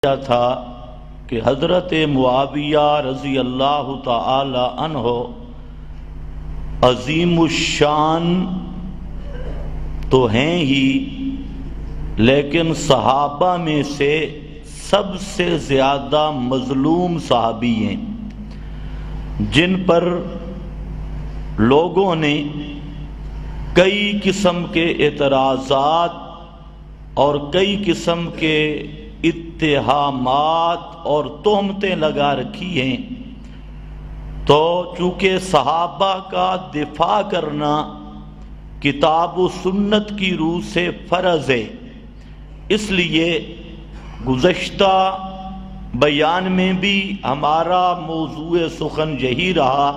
تھا کہ حضرت معاویہ رضی اللہ تعالی عنہ عظیم الشان تو ہیں ہی، لیکن صحابہ میں سے سب سے زیادہ مظلوم صحابی ہیں، جن پر لوگوں نے کئی قسم کے اعتراضات اور کئی قسم کے اتہامات اور تہمتیں لگا رکھی ہیں۔ تو چونکہ صحابہ کا دفاع کرنا کتاب و سنت کی روح سے فرض ہے، اس لیے گزشتہ بیان میں بھی ہمارا موضوع سخن یہی رہا،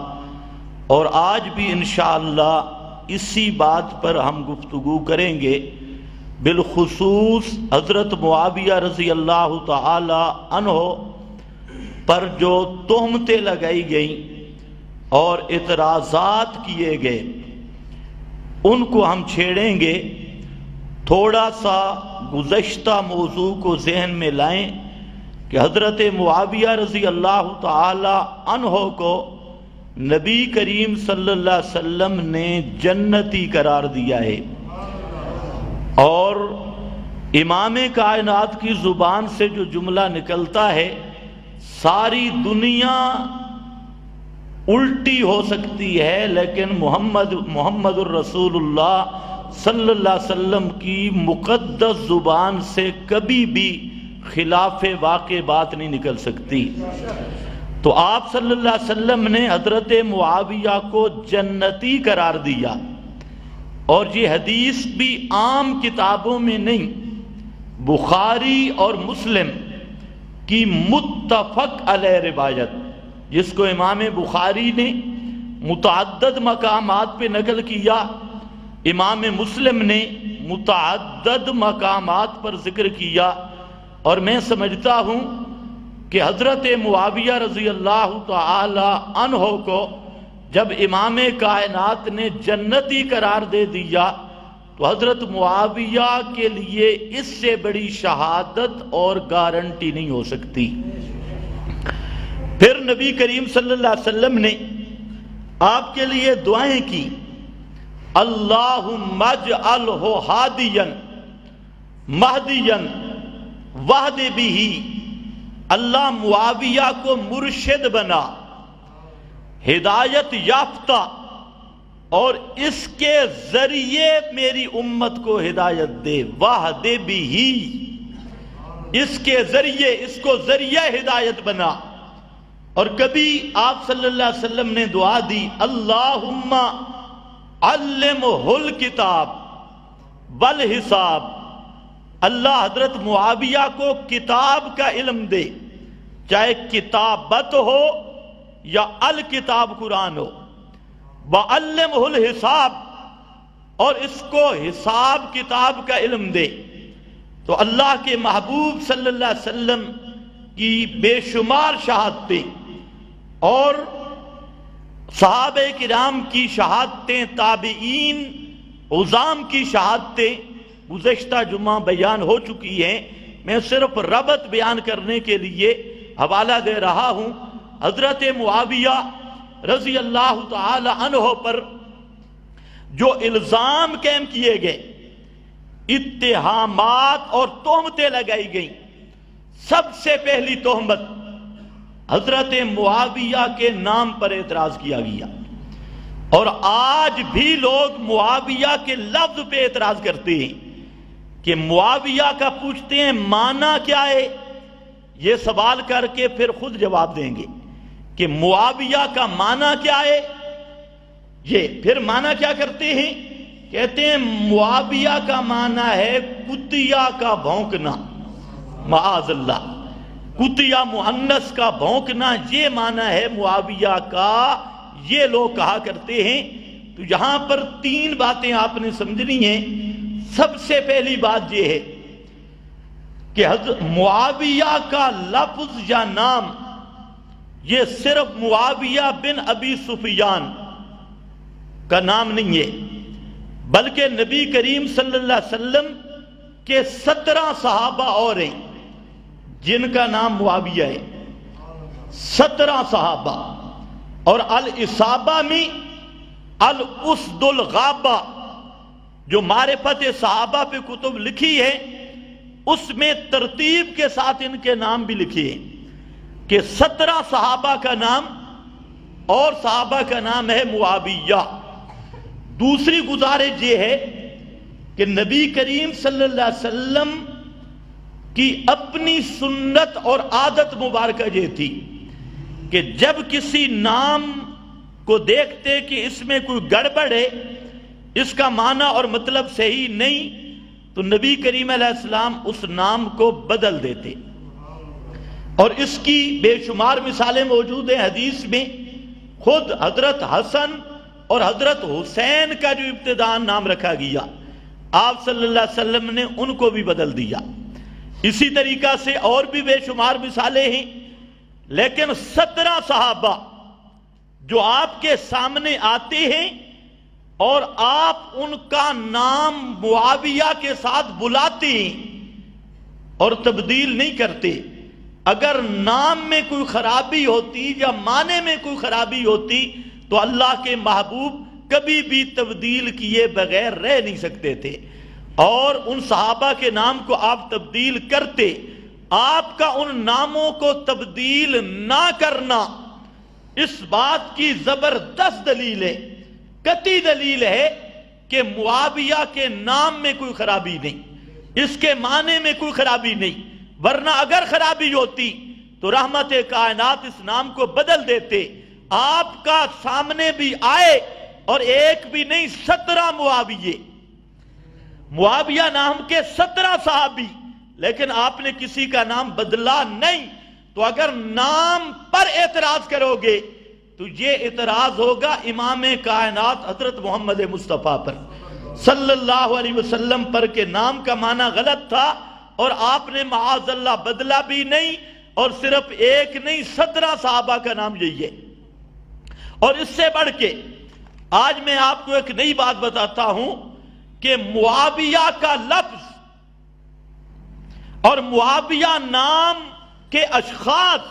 اور آج بھی انشاءاللہ اسی بات پر ہم گفتگو کریں گے، بالخصوص حضرت معاویہ رضی اللہ تعالی عنہ پر جو تہمتیں لگائی گئیں اور اعتراضات کیے گئے ان کو ہم چھیڑیں گے۔ تھوڑا سا گزشتہ موضوع کو ذہن میں لائیں کہ حضرت معاویہ رضی اللہ تعالی عنہ کو نبی کریم صلی اللہ علیہ وسلم نے جنتی قرار دیا ہے، اور امام کائنات کی زبان سے جو جملہ نکلتا ہے ساری دنیا الٹی ہو سکتی ہے، لیکن محمد الرسول اللہ صلی اللہ علیہ وسلم کی مقدس زبان سے کبھی بھی خلاف واقع بات نہیں نکل سکتی۔ تو آپ صلی اللہ علیہ وسلم نے حضرت معاویہ کو جنتی قرار دیا، اور یہ حدیث بھی عام کتابوں میں نہیں، بخاری اور مسلم کی متفق علیہ روایت، جس کو امام بخاری نے متعدد مقامات پہ نقل کیا، امام مسلم نے متعدد مقامات پر ذکر کیا، اور میں سمجھتا ہوں کہ حضرت معاویہ رضی اللہ تعالی عنہ کو جب امام کائنات نے جنتی قرار دے دیا تو حضرت معاویہ کے لیے اس سے بڑی شہادت اور گارنٹی نہیں ہو سکتی۔ پھر نبی کریم صلی اللہ علیہ وسلم نے آپ کے لیے دعائیں کی، اللہم اجعلہ ہادیا مہدیا واہد بہ، اللہ معاویہ کو مرشد بنا، ہدایت یافتہ، اور اس کے ذریعے میری امت کو ہدایت دے، واہد بہ، اس کے ذریعے، اس کو ذریعہ ہدایت بنا۔ اور کبھی آپ صلی اللہ علیہ وسلم نے دعا دی، اللہم علمہ الکتاب والحساب، اللہ حضرت معاویہ کو کتاب کا علم دے، چاہے کتابت ہو یا الکتاب قرآن ہو، وعلمہ الحساب، اور اس کو حساب کتاب کا علم دے۔ تو اللہ کے محبوب صلی اللہ علیہ وسلم کی بے شمار شہادتیں اور صحابہ کرام کی شہادتیں، تابعین عظام کی شہادتیں گزشتہ جمعہ بیان ہو چکی ہیں، میں صرف ربط بیان کرنے کے لیے حوالہ دے رہا ہوں۔ حضرت معاویہ رضی اللہ تعالی عنہ پر جو الزام قائم کیے گئے، اتہامات اور تہمتیں لگائی گئیں، سب سے پہلی تہمت حضرت معاویہ کے نام پر اعتراض کیا گیا، اور آج بھی لوگ معاویہ کے لفظ پہ اعتراض کرتے ہیں کہ معاویہ کا پوچھتے ہیں معنی کیا ہے، یہ سوال کر کے پھر خود جواب دیں گے کہ معاویہ کا معنی کیا ہے، یہ پھر معنی کیا کرتے ہیں، کہتے ہیں معاویہ کا معنی ہے کتیا کا بھونکنا، معاذ اللہ، کتیا مؤنث کا بھونکنا، یہ معنی ہے معاویہ کا، یہ لوگ کہا کرتے ہیں۔ تو یہاں پر تین باتیں آپ نے سمجھنی ہیں۔ سب سے پہلی بات یہ ہے کہ حضرت معاویہ کا لفظ یا نام یہ صرف معاویہ بن ابی سفیان کا نام نہیں ہے، بلکہ نبی کریم صلی اللہ علیہ وسلم کہ 17 صحابہ اور ہیں جن کا نام معاویہ ہے، 17 صحابہ، اور الاصابہ میں الاسد الغابہ جو معرفت صحابہ پہ کتب لکھی ہے اس میں ترتیب کے ساتھ ان کے نام بھی لکھے ہیں کہ 17 صحابہ کا نام اور صحابہ کا نام ہے معاویہ۔ دوسری گزارش یہ ہے کہ نبی کریم صلی اللہ علیہ وسلم کی اپنی سنت اور عادت مبارکہ یہ تھی کہ جب کسی نام کو دیکھتے کہ اس میں کوئی گڑبڑ ہے، اس کا معنی اور مطلب صحیح نہیں، تو نبی کریم علیہ السلام اس نام کو بدل دیتے، اور اس کی بے شمار مثالیں موجود ہیں حدیث میں۔ خود حضرت حسن اور حضرت حسین کا جو ابتداء نام رکھا گیا، آپ صلی اللہ علیہ وسلم نے ان کو بھی بدل دیا۔ اسی طریقہ سے اور بھی بے شمار مثالیں ہیں، لیکن 17 صحابہ جو آپ کے سامنے آتے ہیں اور آپ ان کا نام معاویہ کے ساتھ بلاتے ہیں اور تبدیل نہیں کرتے۔ اگر نام میں کوئی خرابی ہوتی یا معنی میں کوئی خرابی ہوتی تو اللہ کے محبوب کبھی بھی تبدیل کیے بغیر رہ نہیں سکتے تھے، اور ان صحابہ کے نام کو آپ تبدیل کرتے۔ آپ کا ان ناموں کو تبدیل نہ کرنا اس بات کی زبردست دلیل ہے، قطعی دلیل ہے کہ معاویہ کے نام میں کوئی خرابی نہیں، اس کے معنی میں کوئی خرابی نہیں، ورنہ اگر خرابی ہوتی تو رحمت کائنات اس نام کو بدل دیتے۔ آپ کا سامنے بھی آئے اور ایک بھی نہیں 17 معاویہ نام کے 17 صحابی، لیکن آپ نے کسی کا نام بدلا نہیں۔ تو اگر نام پر اعتراض کرو گے تو یہ اعتراض ہوگا امام کائنات حضرت محمد مصطفیٰ پر صلی اللہ علیہ وسلم پر، کہ نام کا معنی غلط تھا اور آپ نے معاذ اللہ بدلا بھی نہیں، اور صرف ایک نہیں 17 صحابہ کا نام یہی ہے۔ اور اس سے بڑھ کے آج میں آپ کو ایک نئی بات بتاتا ہوں کہ معاویہ کا لفظ اور معاویہ نام کے اشخاص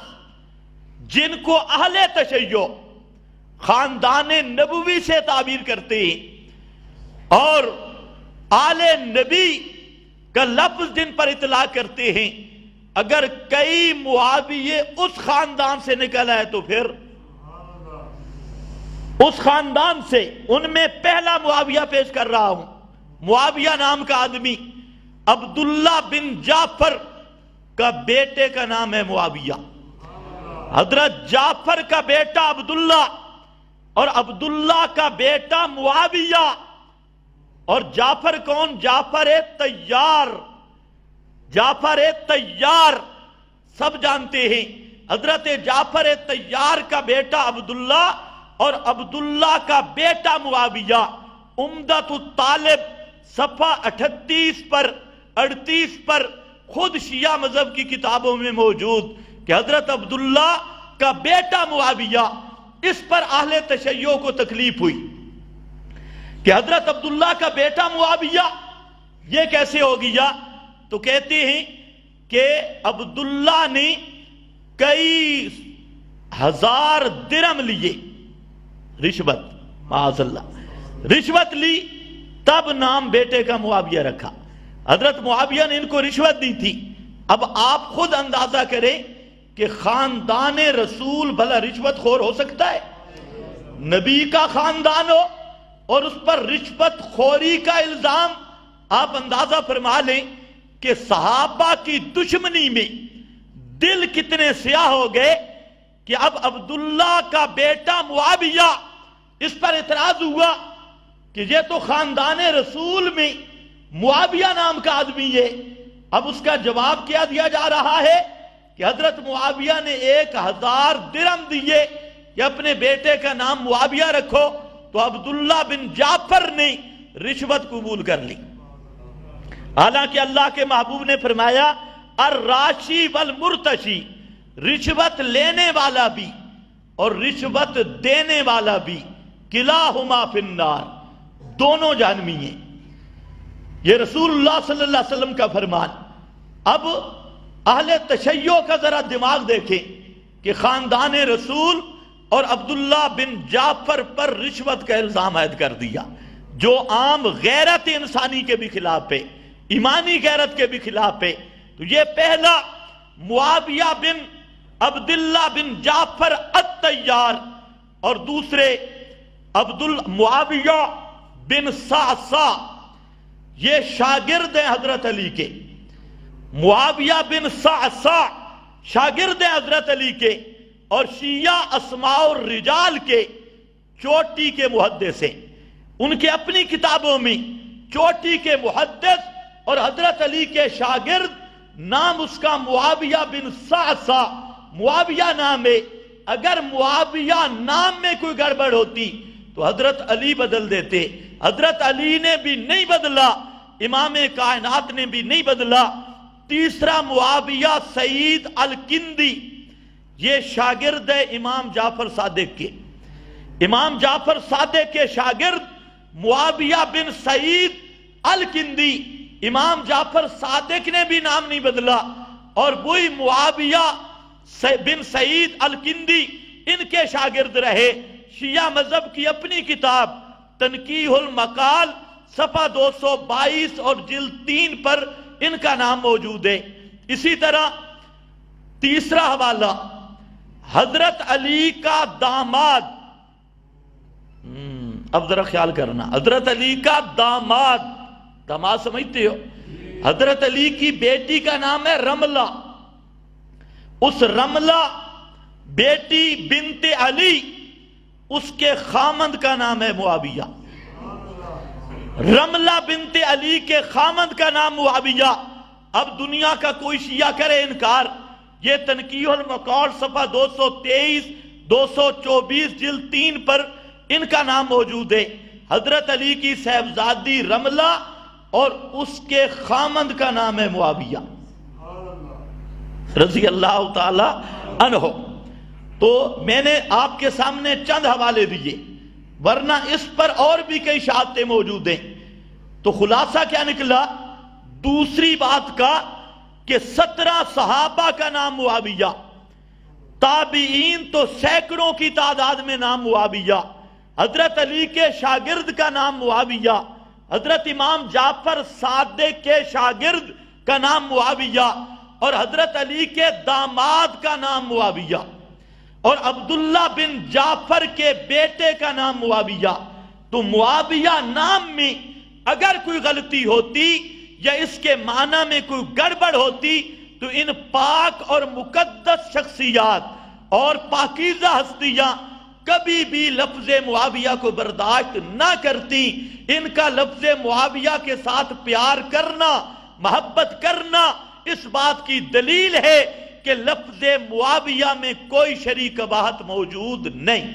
جن کو اہل تشیع خاندان نبوی سے تعبیر کرتے ہیں اور آل نبی کا لفظ جن پر اطلاق کرتے ہیں، اگر کئی معاویے اس خاندان سے نکل آئے تو پھر اس خاندان سے ان میں پہلا معاویہ پیش کر رہا ہوں۔ معاویہ نام کا آدمی عبداللہ بن جعفر کا بیٹے کا نام ہے معاویہ۔ حضرت جعفر کا بیٹا عبداللہ اور عبداللہ کا بیٹا معاویہ، اور جعفر کون؟ جعفر طیار، جعفر طیار سب جانتے ہیں۔ حضرت جعفر طیار کا بیٹا عبداللہ اور عبداللہ کا بیٹا معاویہ۔ عمدۃ الطالب صفحہ 38 پر 38 پر خود شیعہ مذہب کی کتابوں میں موجود کہ حضرت عبداللہ کا بیٹا معاویہ، اس پر اہل تشیع کو تکلیف ہوئی کہ حضرت عبداللہ کا بیٹا معاویہ یہ کیسے ہو گیا؟ تو کہتے ہیں کہ عبداللہ نے کئی ہزار درہم لیے، رشوت، معاذ اللہ رشوت لی، تب نام بیٹے کا معاویہ رکھا۔ حضرت معاویہ نے ان کو رشوت دی تھی۔ اب آپ خود اندازہ کریں کہ خاندان رسول بھلا رشوت خور ہو سکتا ہے؟ نبی کا خاندان ہو اور اس پر رشوت خوری کا الزام، آپ اندازہ فرما لیں کہ صحابہ کی دشمنی میں دل کتنے سیاہ ہو گئے کہ اب عبداللہ کا بیٹا معاویہ، اس پر اعتراض ہوا کہ یہ تو خاندان رسول میں معاویہ نام کا آدمی ہے۔ اب اس کا جواب کیا دیا جا رہا ہے کہ حضرت معاویہ نے 1000 درہم دیے کہ اپنے بیٹے کا نام معاویہ رکھو، تو عبداللہ بن جعفر نے رشوت قبول کر لی۔ حالانکہ اللہ کے محبوب نے فرمایا الراشی والمرتشی، رشوت لینے والا بھی اور رشوت دینے والا بھی، کلاہما فی النار، دونوں جہنمی ہیں۔ یہ رسول اللہ صلی اللہ علیہ وسلم کا فرمان۔ اب اہل تشیع کا ذرا دماغ دیکھیں کہ خاندان رسول اور عبداللہ بن جعفر پر رشوت کا الزام عائد کر دیا، جو عام غیرت انسانی کے بھی خلاف ہے، ایمانی غیرت کے بھی خلاف ہے۔ تو یہ پہلا معاویہ بن عبداللہ بن جعفر الطیار، اور دوسرے معاویہ بن صعصع، یہ شاگرد ہیں حضرت علی کے۔ معاویہ بن صعصع شاگرد ہیں حضرت علی کے، اور شیعہ اسماء الرجال کے چوٹی کے محدث ہیں۔ ان کے اپنی کتابوں میں چوٹی کے محدث اور حضرت علی کے شاگرد، نام اس کا معاویہ بن صعصع، معاویہ نام ہے۔ اگر معاویہ نام میں کوئی گڑبڑ ہوتی تو حضرت علی بدل دیتے، حضرت علی نے بھی نہیں بدلا، امام کائنات نے بھی نہیں بدلا۔ تیسرا معاویہ سعید الکندی، یہ شاگرد ہے امام جعفر صادق کے۔ امام جعفر صادق کے شاگرد معاویہ بن سعید الکندی، امام جعفر صادق نے بھی نام نہیں بدلا، اور وہی معاویہ بن سعید الکندی ان کے شاگرد رہے۔ شیعہ مذہب کی اپنی کتاب تنقیح المقال صفحہ 222 اور جلد 3 پر ان کا نام موجود ہے۔ اسی طرح تیسرا حوالہ، حضرت علی کا داماد، اب ذرا خیال کرنا، حضرت علی کا داماد سمجھتے ہو؟ حضرت علی کی بیٹی کا نام ہے رملہ، اس رملہ بیٹی بنت علی، اس کے خامند کا نام ہے معاویہ۔ رملہ بنت علی کے خامند کا نام معاویہ۔ اب دنیا کا کوئی شیعہ کرے انکار، یہ تنقیح المقال صفحہ 223 224 جلد 3 پر ان کا نام موجود ہے۔ حضرت علی کی صاحبزادی رملہ اور اس کے خامند کا نام ہے معاویہ رضی اللہ تعالی عنہ۔ تو میں نے آپ کے سامنے چند حوالے دیے، ورنہ اس پر اور بھی کئی شہادتیں موجود ہیں۔ تو خلاصہ کیا نکلا دوسری بات کا کہ 17 صحابہ کا نام معاویہ، تابعین تو سینکڑوں کی تعداد میں نام معاویہ، حضرت علی کے شاگرد کا نام معاویہ، حضرت امام جعفر صادق کے شاگرد کا نام معاویہ، اور حضرت علی کے داماد کا نام معاویہ، اور عبداللہ بن جعفر کے بیٹے کا نام معاویہ۔ تو معاویہ نام میں اگر کوئی غلطی ہوتی یا اس کے معنی میں کوئی گڑبڑ ہوتی تو ان پاک اور مقدس شخصیات اور پاکیزہ ہستیاں کبھی بھی لفظ معاویہ کو برداشت نہ کرتی۔ ان کا لفظ معاویہ کے ساتھ پیار کرنا، محبت کرنا اس بات کی دلیل ہے کہ لفظ معاویہ میں کوئی شرعی قباحت موجود نہیں۔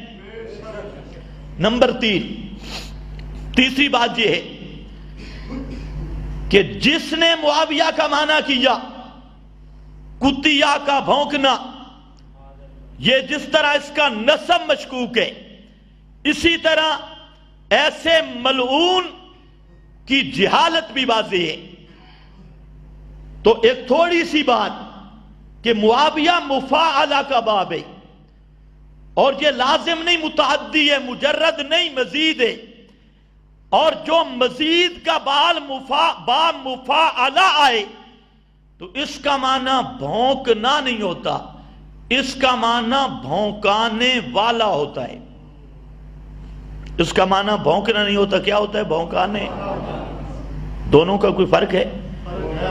نمبر 3، تیسری بات یہ ہے کہ جس نے معاویہ کا معنی کیا کتیا کا بھونکنا، یہ جس طرح اس کا نسب مشکوک ہے، اسی طرح ایسے ملعون کی جہالت بھی واضح ہے۔ تو ایک تھوڑی سی بات کہ معاویہ مفاعلہ کا باب ہے، اور یہ لازم نہیں متعدی ہے، مجرد نہیں مزید ہے، اور جو مزید کا با مفاعلہ آئے تو اس کا معنی بھونکنا نہیں ہوتا، اس کا معنی بھونکانے والا ہوتا ہے۔ اس کا معنی بھونکنا نہیں ہوتا، کیا ہوتا ہے؟ بھونکانے۔ دونوں کا کوئی فرق ہے؟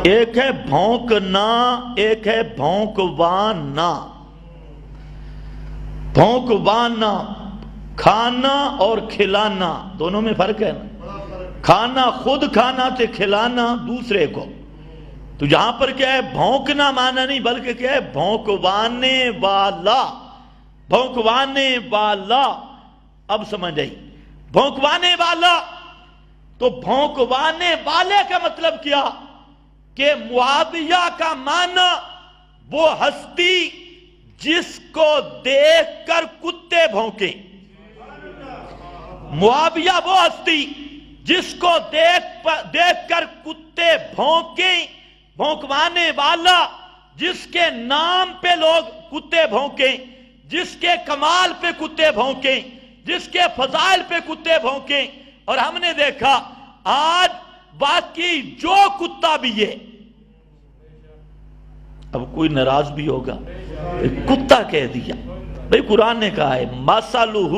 ایک ہے بھونکنا، ایک ہے بھونکوانا۔ بھونکوانا کھانا اور کھلانا، دونوں میں فرق ہے نا۔ کھانا خود کھانا تے کھلانا دوسرے کو۔ تو یہاں پر کیا ہے؟ بھونکنا معنی نہیں بلکہ کیا ہے؟ بھونکوانے والا، بھونکوانے والا۔ اب سمجھ آئی؟ بھونکوانے والا۔ تو بھونکوانے والے کا مطلب کیا کہ معاویہ کا معنی وہ ہستی جس کو دیکھ کر کتے بھونکیں۔ معاویہ وہ ہستی جس کو دیکھ کر کتے بھونکیں، بھونکوانے والا جس کے نام پہ لوگ کتے بھونکیں، جس کے کمال پہ کتے بھونکیں، جس کے فضائل پہ کتے بھونکیں، اور ہم نے دیکھا آج باقی جو کتا بھی ہے، اب کوئی ناراض بھی ہوگا، کتا کہہ دیا بھئی قرآن نے کہا ہے مَثَلُهُ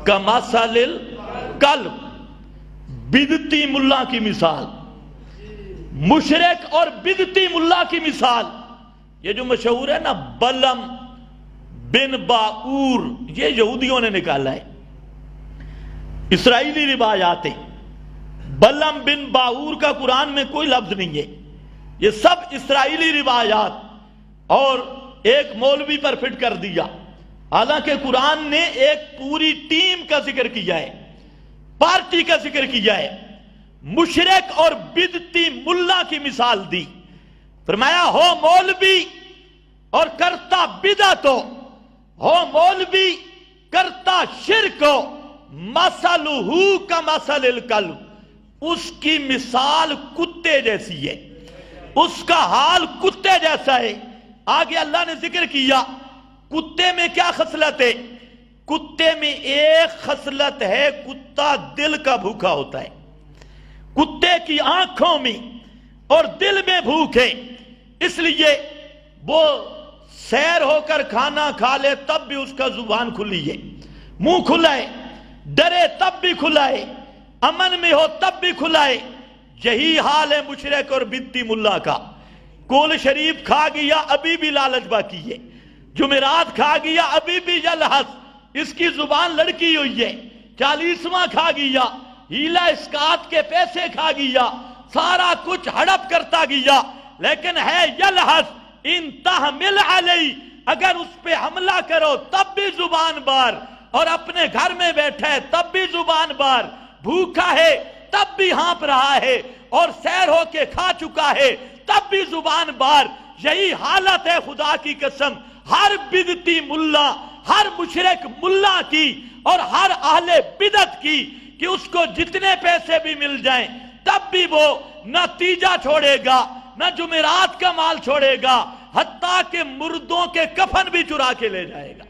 كَمَثَلِ الْكَلْبِ، بدعتی ملا کی مثال، مشرک اور بدعتی ملا کی مثال، یہ جو مشہور ہے نا بلم بن باعور، یہ یہودیوں نے نکالا ہے، اسرائیلی روایات ہیں، بلم بن باعور کا قرآن میں کوئی لفظ نہیں ہے، یہ سب اسرائیلی روایات اور ایک مولوی پر فٹ کر دیا، حالانکہ قرآن نے ایک پوری ٹیم کا ذکر کیا ہے، پارٹی کا ذکر کیا ہے، مشرک اور بدعتی ملا کی مثال دی، فرمایا ہو مولوی اور کرتا بدعت ہو مولوی کرتا شرک ہو، مثلہ کمثل الکلب، اس کی مثال کتے جیسی ہے، اس کا حال کتے جیسا ہے۔ آگے اللہ نے ذکر کیا کتے میں کیا خصلت ہے، کتے میں ایک خصلت ہے، کتا دل کا بھوکا ہوتا ہے، کتے کی آنکھوں میں اور دل میں بھوک ہے، اس لیے وہ سیر ہو کر کھانا کھا لے تب بھی اس کا زبان کھلی ہے، منہ کھلا ہے، ڈرے تب بھی کھلا ہے، امن میں ہو تب بھی کھلا ہے۔ یہی حال ہے مشرک اور بدعتی ملا کا، کول شریف کھا گیا ابھی بھی لالچ باقی ہے، جمعرات کھا گیا ابھی بھی یلحس، اس کی زبان لڑکی ہوئی ہے، 40واں کھا گیا، ہیلا اسکات کے پیسے کھا گیا، سارا کچھ ہڑپ کرتا گیا، لیکن ہے یلحس، ان تحمل علی، اگر اس پہ حملہ کرو تب بھی زبان بار، اور اپنے گھر میں بیٹھا ہے تب بھی زبان بار، بھوکا ہے تب بھی ہانپ رہا ہے، اور سیر ہو کے کھا چکا ہے تب بھی زبان بار۔ یہی حالت ہے خدا کی قسم ہر بدعتی ملا، ہر مشرک ملا کی اور ہر اہل بدعت کی، کہ اس کو جتنے پیسے بھی مل جائیں تب بھی وہ نہ تیجا چھوڑے گا، نہ جمعرات کا مال چھوڑے گا، حتیٰ کہ مردوں کے کفن بھی چرا کے لے جائے گا۔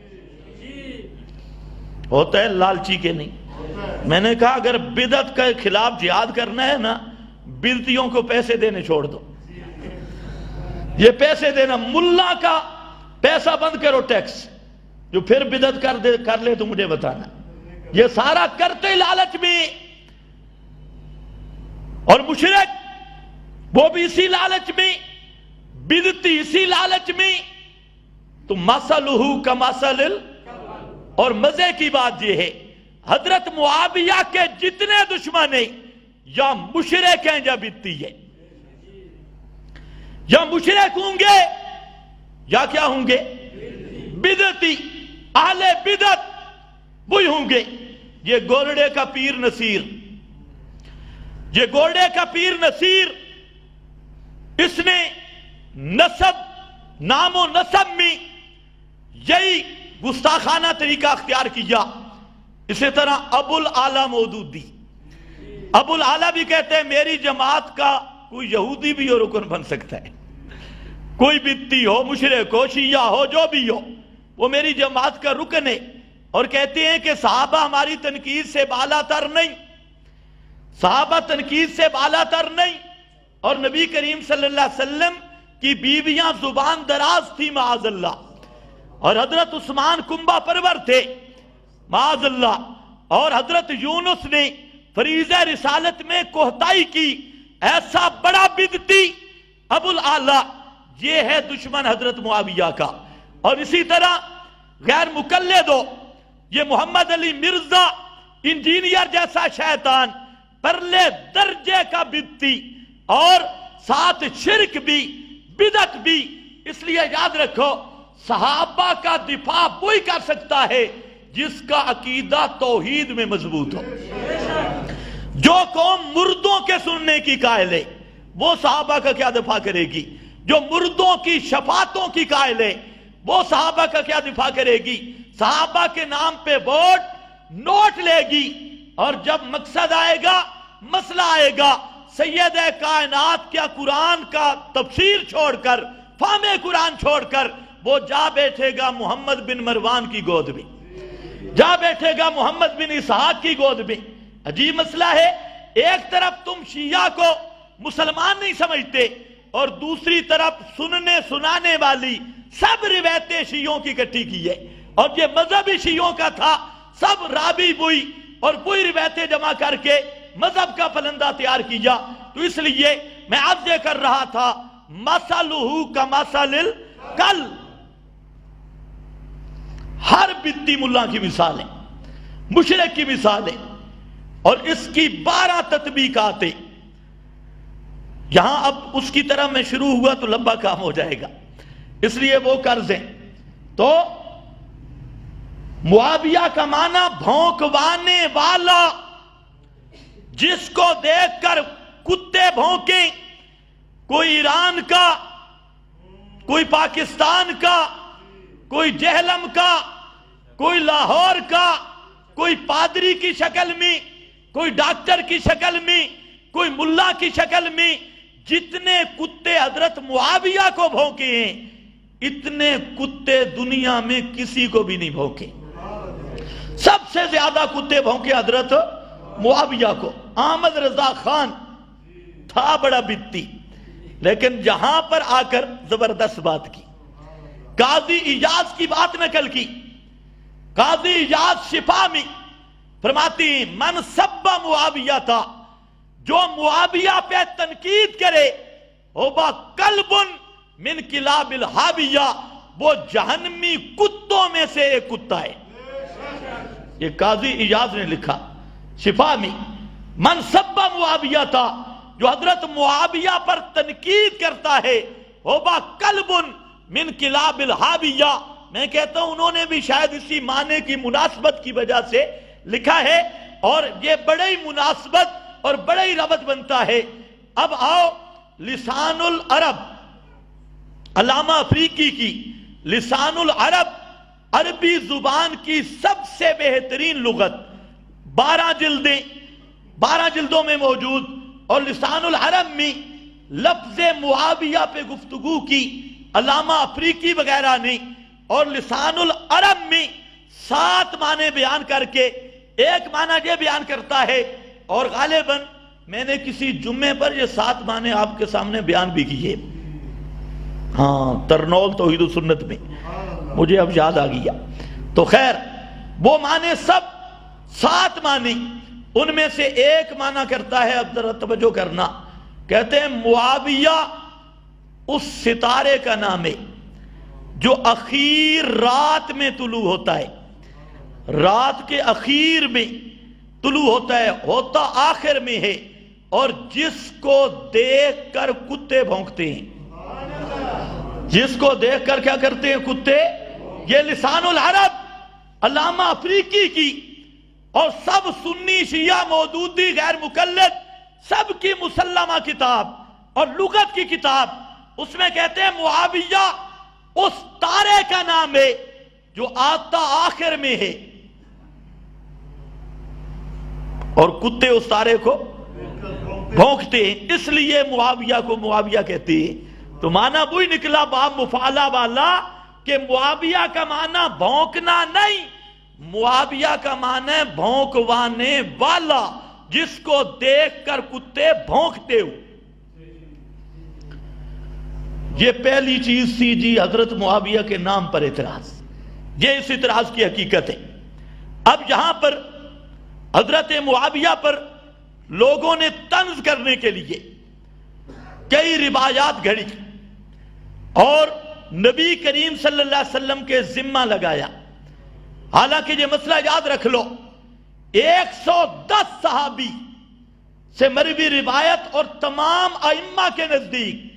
ہوتا ہے لالچی کے نہیں۔ میں نے کہا اگر بدعت کے خلاف جہاد کرنا ہے نا، بدعتیوں کو پیسے دینے چھوڑ دو، یہ پیسے دینا، ملا کا پیسہ بند کرو، ٹیکس، جو پھر بدعت کر لے تو مجھے بتانا، یہ سارا کرتے لالچ میں، اور مشرک وہ بھی اسی لالچ میں، بدعتی اسی لالچ میں، تو مثلہ کمثل، اور مزے کی بات یہ ہے حضرت معاویہ کے جتنے دشمن ہیں یا مشرک ہیں یا بدعتی ہیں، یا مشرک ہوں گے یا کیا ہوں گے، بدعتی، اہل بدعت وہی ہوں گے۔ یہ گورڑے کا پیر نصیر، یہ گورڑے کا پیر نصیر، اس نے نسب، نام و نسب میں یہی گستاخانہ طریقہ اختیار کیا۔ اسی طرح ابو العالی مودودی، ابو العالی بھی کہتے ہیں میری جماعت کا کوئی یہودی بھی ہو رکن بن سکتا ہے، کوئی بدعتی ہو، مشرک ہو، شیعہ ہو، جو بھی ہو، وہ میری جماعت کا رکن ہے، اور کہتے ہیں کہ صحابہ ہماری تنقید سے بالا تر نہیں، صحابہ تنقید سے بالا تر نہیں، اور نبی کریم صلی اللہ علیہ وسلم کی بیویاں زبان دراز تھی معاذ اللہ، اور حضرت عثمان کنبہ پرور تھے معاذ اللہ، اور حضرت یونس نے فریضہ رسالت میں کوتاہی کی، ایسا بڑا بدعتی ابو العالی، یہ ہے دشمن حضرت معاویہ کا۔ اور اسی طرح غیر مقلد ہو، یہ محمد علی مرزا انجینئر جیسا شیطان، پرلے درجے کا بدعتی، اور ساتھ شرک بھی بدعت بھی۔ اس لیے یاد رکھو صحابہ کا دفاع وہی کر سکتا ہے جس کا عقیدہ توحید میں مضبوط ہو۔ جو قوم مردوں کے سننے کی قائل ہے وہ صحابہ کا کیا دفاع کرے گی؟ جو مردوں کی شفاعتوں کی قائل ہے وہ صحابہ کا کیا دفاع کرے گی؟ صحابہ کے نام پہ ووٹ نوٹ لے گی، اور جب مقصد آئے گا، مسئلہ آئے گا، سید کائنات کیا قرآن کا تفسیر چھوڑ کر فہم قرآن چھوڑ کر وہ جا بیٹھے گا محمد بن مروان کی گود میں، جا بیٹھے گا محمد بن اسحاق کی گود میں۔ عجیب مسئلہ ہے، ایک طرف تم شیعہ کو مسلمان نہیں سمجھتے اور دوسری طرف سننے سنانے والی سب روایتیں شیعوں کی اکٹھی کی ہے، اور یہ مذہب ہی شیعوں کا تھا، سب رابی بوئی اور کوئی روایتیں جمع کر کے مذہب کا پلندہ تیار کیا۔ تو اس لیے میں عرض کر رہا تھا مثلہ کمثل الکلب، ہر بدتی ملا کی مثالیں، مشرک کی مثالیں، اور اس کی 12 تطبیقات۔ یہاں اب اس کی طرح میں شروع ہوا تو لمبا کام ہو جائے گا، اس لیے وہ قرض ہیں۔ تو معاویہ کا معنی بھونکوانے والا، جس کو دیکھ کر کتے بھونکیں، کوئی ایران کا، کوئی پاکستان کا، کوئی جہلم کا، کوئی لاہور کا، کوئی پادری کی شکل میں، کوئی ڈاکٹر کی شکل میں، کوئی ملا کی شکل میں، جتنے کتے حضرت معاویہ کو بھونکے ہیں اتنے کتے دنیا میں کسی کو بھی نہیں بھونکے۔ سب سے زیادہ کتے بھونکے حضرت معاویہ کو۔ احمد رضا خان تھا بڑا بدتی، لیکن جہاں پر آ کر زبردست بات کی، قاضی ایاز کی بات نقل کی۔ قاضی ایاز شفا میں فرماتی ہیں من سب معاویہ تھا، جو معاویہ پہ تنقید کرے ہوبا کلب من کلاب الحاویہ، وہ جہنمی کتوں میں سے ایک کتا ہے۔ یہ قاضی ایاز نے لکھا شفا میں، من سب معاویہ تھا، جو حضرت معاویہ پر تنقید کرتا ہے ہوبا کلب من کلاب الحاویہ۔ میں کہتا ہوں انہوں نے بھی شاید اسی معنی کی مناسبت کی وجہ سے لکھا ہے، اور یہ بڑی مناسبت اور بڑی ربط بنتا ہے۔ اب آؤ لسان العرب، علامہ افریقی کی لسان العرب، عربی زبان کی سب سے بہترین لغت، 12 جلدوں میں موجود، اور لسان العرب میں لفظ معاویہ پہ گفتگو کی علامہ افریقی وغیرہ نے، اور لسان العرب میں 7 معنی بیان کر کے ایک معنی یہ بیان کرتا ہے، اور غالباً میں نے کسی جمعے پر یہ 7 معنی آپ کے سامنے بیان بھی کیے، ہاں ترنول توحید و سنت میں، مجھے اب یاد آ گیا۔ تو خیر وہ معنی سب 7 معنی، ان میں سے ایک معنی کرتا ہے، اب ذرا توجہ کرنا، کہتے ہیں معاویہ اس ستارے کا نام ہے جو اخیر رات میں طلوع ہوتا ہے، رات کے اخیر میں طلوع ہوتا ہے، ہوتا آخر میں ہے، اور جس کو دیکھ کر کتے بھونکتے ہیں، جس کو دیکھ کر کیا کرتے ہیں کتے۔ یہ لسان العرب علامہ افریقی کی اور سب سنی شیعہ مودودی غیر مقلد سب کی مسلمہ کتاب اور لغت کی کتاب، اس میں کہتے ہیں معاویہ اس تارے کا نام ہے جو آتا آخر میں ہے، اور کتے اس تارے کو بھونکتے ہیں، اس لیے معاویہ کو معاویہ کہتے ہیں۔ تو معنی وہی نکلا باب مفعلہ والا کہ معاویہ کا معنی بھونکنا نہیں، معاویہ کا معنی بھونکوانے والا، جس کو دیکھ کر کتے بھونکتے ہو۔ یہ پہلی چیز تھی جی حضرت معاویہ کے نام پر اعتراض، یہ اس اعتراض کی حقیقت ہے۔ اب یہاں پر حضرت معاویہ پر لوگوں نے طنز کرنے کے لیے کئی روایات گھڑی اور نبی کریم صلی اللہ علیہ وسلم کے ذمہ لگایا۔ حالانکہ یہ مسئلہ یاد رکھ لو، 110 صحابی سے مروی روایت اور تمام ائمہ کے نزدیک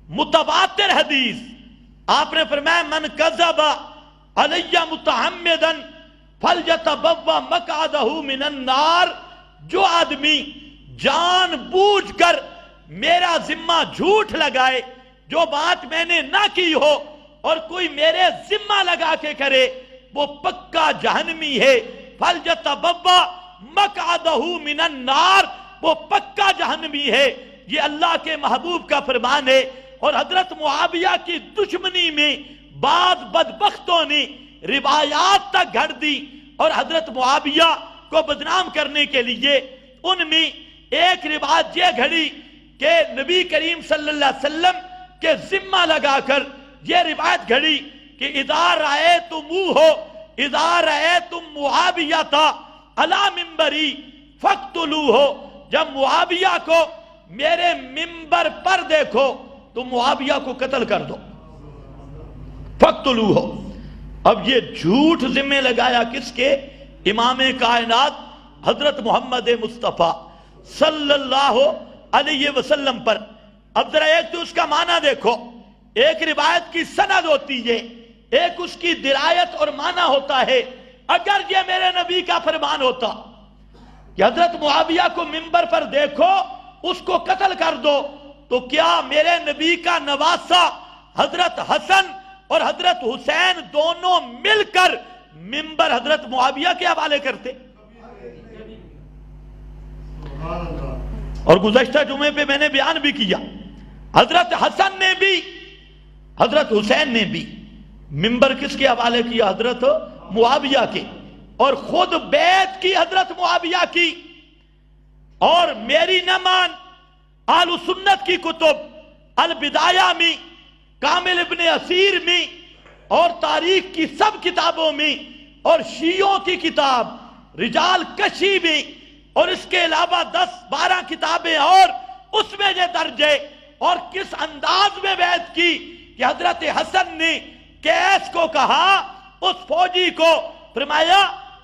متواتر حدیث، آپ نے فرمایا من کذب علی متعمدا فلیتبوأ مقعدہ من النار، جو آدمی جان بوجھ کر میرا ذمہ جھوٹ لگائے، جو بات میں نے نہ کی ہو اور کوئی میرے ذمہ لگا کے کرے، وہ پکا جہنمی ہے۔ فلیتبوأ مقعدہ من النار، وہ پکا جہنمی ہے۔ یہ اللہ کے محبوب کا فرمان ہے۔ اور حضرت معاویہ کی دشمنی میں بعض بدبختوں نے روایات تک گھڑ دی اور حضرت معاویہ کو بدنام کرنے کے لیے ان میں ایک روایت یہ گھڑی کہ نبی کریم صلی اللہ علیہ وسلم کے ذمہ لگا کر یہ روایت گھڑی کہ اذا رأیتم معاویہ علی منبری فاقتلوہ، جب معاویہ کو میرے منبر پر دیکھو تو معاویہ کو قتل کر دو، فاقتلوہ۔ اب یہ جھوٹ ذمہ لگایا کس کے؟ امام کائنات حضرت محمد مصطفیٰ صلی اللہ علیہ وسلم پر۔ اب ذرا ایک تو اس کا معنی دیکھو، ایک روایت کی سند ہوتی ہے، ایک اس کی درایت اور معنی ہوتا ہے۔ اگر یہ میرے نبی کا فرمان ہوتا کہ حضرت معاویہ کو منبر پر دیکھو اس کو قتل کر دو، تو کیا میرے نبی کا نواسہ حضرت حسن اور حضرت حسین دونوں مل کر منبر حضرت معاویہ کے حوالے کرتے؟ اور گزشتہ جمعے پہ میں نے بیان بھی کیا، حضرت حسن نے بھی حضرت حسین نے بھی منبر کس کے حوالے کیا؟ حضرت معاویہ کے، اور خود بیعت کی حضرت معاویہ کی۔ اور میری نہ مان، اہل سنت کی کتب البدایہ میں، کامل ابن اسیر میں، اور تاریخ کی سب کتابوں میں، اور شیعوں کی کتاب رجال کشی میں، اور اس کے علاوہ 10-12 کتابیں اور اس میں یہ درج ہے، اور کس انداز میں بیعت کی کہ حضرت حسن نے قیس کو کہا، اس فوجی کو فرمایا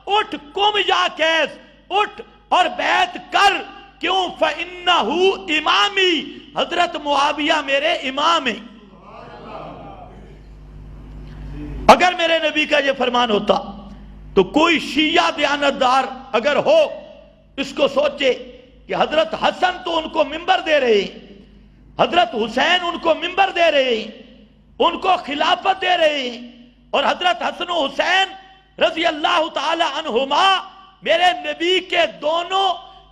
اٹھ قم یا قیس، اٹھ اور بیعت کر، کیوں؟ فَإِنَّهُ امامی، حضرت معاویہ میرے امام ہیں۔ اگر میرے نبی کا یہ فرمان ہوتا تو کوئی شیعہ دیانتدار اگر ہو اس کو سوچے کہ حضرت حسن تو ان کو منبر دے رہے ہیں، حضرت حسین ان کو منبر دے رہے ہیں، ان کو خلافت دے رہے ہیں، اور حضرت حسن و حسین رضی اللہ تعالی عنہما میرے نبی کے دونوں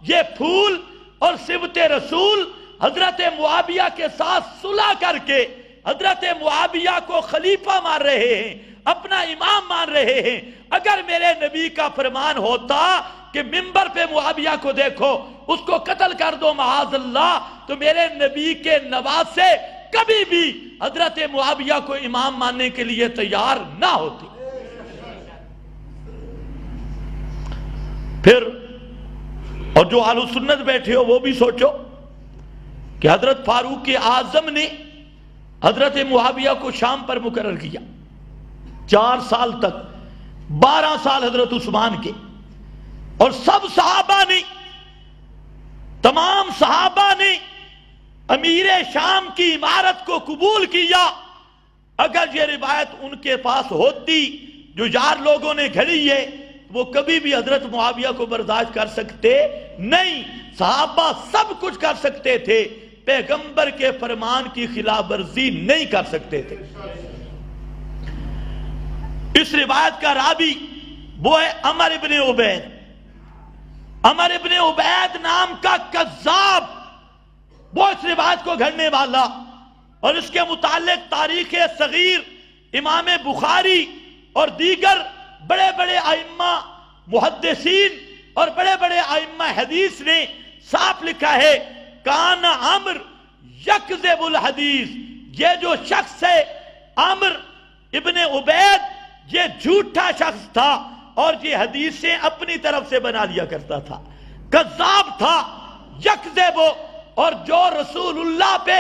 یہ پھول اور صبت رسول حضرت معاویہ کے ساتھ صلح کر کے حضرت معاویہ کو خلیفہ مان رہے ہیں، اپنا امام مان رہے ہیں۔ اگر میرے نبی کا فرمان ہوتا کہ منبر پہ معاویہ کو دیکھو اس کو قتل کر دو معاذ اللہ، تو میرے نبی کے نواسے کبھی بھی حضرت معاویہ کو امام ماننے کے لیے تیار نہ ہوتے۔ پھر اور جو اہل سنت بیٹھے ہو وہ بھی سوچو کہ حضرت فاروق اعظم نے حضرت معاویہ کو شام پر مقرر کیا 4 سال تک، 12 سال حضرت عثمان کے، اور سب صحابہ نے، تمام صحابہ نے امیر شام کی عمارت کو قبول کیا۔ اگر یہ روایت ان کے پاس ہوتی جو یار لوگوں نے گھڑی ہے، وہ کبھی بھی حضرت معاویہ کو برداشت کر سکتے نہیں۔ صحابہ سب کچھ کر سکتے تھے، پیغمبر کے فرمان کی خلاف ورزی نہیں کر سکتے تھے۔ اس روایت کا راوی وہ ہے عمر ابن عبید۔ عمر ابن عبید نام کا کذاب، وہ اس روایت کو گھڑنے والا، اور اس کے متعلق تاریخ صغیر امام بخاری اور دیگر بڑے بڑے ائمہ محدثین اور بڑے بڑے ائمہ حدیث نے صاف لکھا ہے، کان عمر یکذب الحدیث، یہ جو شخص ہے عمر ابن عبید یہ جھوٹا شخص تھا اور یہ حدیثیں اپنی طرف سے بنا لیا کرتا تھا، کذاب تھا، یکذب، اور جو رسول اللہ پہ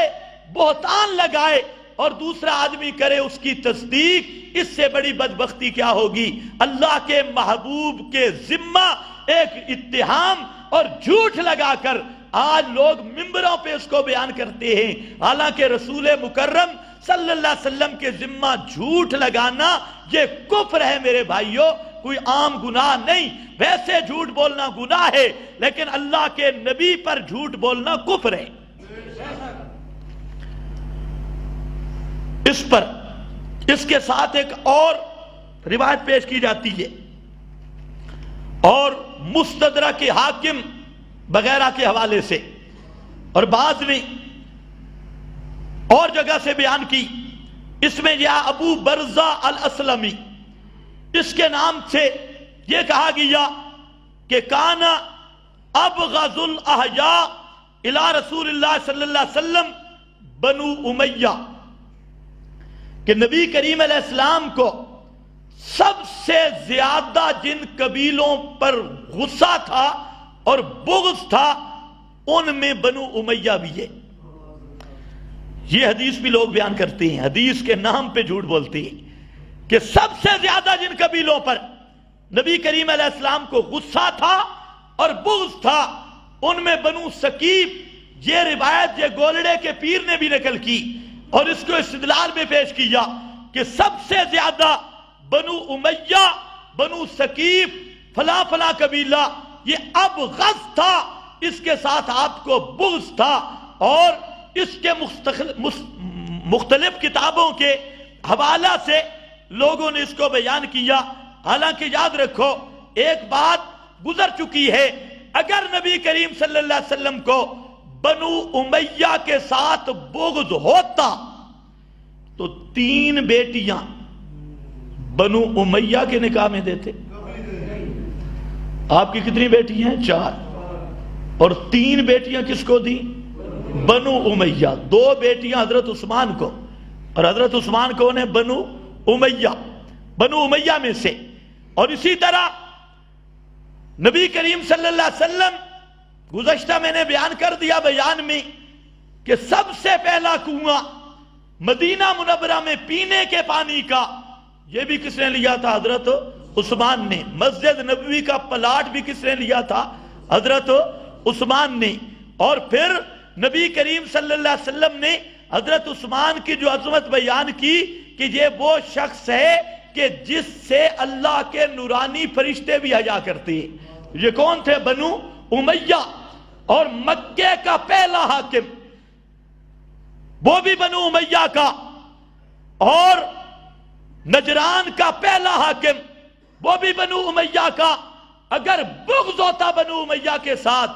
بہتان لگائے اور دوسرا آدمی کرے اس کی تصدیق، اس سے بڑی بدبختی کیا ہوگی؟ اللہ کے محبوب کے ذمہ ایک اتہام اور جھوٹ لگا کر آج لوگ ممبروں پہ اس کو بیان کرتے ہیں، حالانکہ رسول مکرم صلی اللہ علیہ وسلم کے ذمہ جھوٹ لگانا یہ کفر ہے میرے بھائیوں، کوئی عام گناہ نہیں۔ ویسے جھوٹ بولنا گناہ ہے، لیکن اللہ کے نبی پر جھوٹ بولنا کفر ہے۔ اس پر اس کے ساتھ ایک اور روایت پیش کی جاتی ہے، اور مستدرک حاکم وغیرہ کے حوالے سے، اور بعض نے اور جگہ سے بیان کی، اس میں یہ ابو برزہ الاسلمی، اس کے نام سے یہ کہا گیا کہ کان ابغض الاحیاء الی رسول اللہ صلی اللہ علیہ وسلم بنو امیہ، کہ نبی کریم علیہ السلام کو سب سے زیادہ جن قبیلوں پر غصہ تھا اور بغض تھا ان میں بنو امیہ بھی ہے۔ یہ حدیث بھی لوگ بیان کرتے ہیں، حدیث کے نام پہ جھوٹ بولتے ہیں کہ سب سے زیادہ جن قبیلوں پر نبی کریم علیہ السلام کو غصہ تھا اور بغض تھا ان میں بنو ثقیف۔ یہ روایت یہ گولڑے کے پیر نے بھی نقل کی اور اس کو استدلال میں پیش کیا کہ سب سے زیادہ بنو امیہ، بنو ثقیف، فلاں فلاں قبیلہ یہ ابغض تھا، اس کے ساتھ آپ کو بغض تھا، اور اس کے مختلف کتابوں کے حوالہ سے لوگوں نے اس کو بیان کیا۔ حالانکہ یاد رکھو ایک بات گزر چکی ہے، اگر نبی کریم صلی اللہ علیہ وسلم کو بنو امیہ کے ساتھ بغض ہوتا تو 3 بیٹیاں بنو امیہ کے نکاح میں دیتے۔ آپ کی کتنی بیٹی ہیں؟ 4، اور 3 بیٹیاں کس کو دی؟ بنو امیہ۔ 2 بیٹیاں حضرت عثمان کو، اور حضرت عثمان کون ہے؟ بنو امیہ، بنو امیہ میں سے۔ اور اسی طرح نبی کریم صلی اللہ علیہ وسلم، گزشتہ میں نے بیان کر دیا بیان میں کہ سب سے پہلا کنواں مدینہ منورہ میں پینے کے پانی کا یہ بھی کس نے لیا تھا؟ حضرت عثمان نے۔ مسجد نبوی کا پلاٹ بھی کس نے لیا تھا؟ حضرت عثمان نے۔ اور پھر نبی کریم صلی اللہ علیہ وسلم نے حضرت عثمان کی جو عظمت بیان کی کہ یہ وہ شخص ہے کہ جس سے اللہ کے نورانی فرشتے بھی حیا کرتے ہیں۔ یہ کون تھے؟ بنو امیہ۔ اور مکے کا پہلا حاکم وہ بھی بنو امیہ کا، اور نجران کا پہلا حاکم وہ بھی بنو امیہ کا۔ اگر بغض ہوتا بنو امیہ کے ساتھ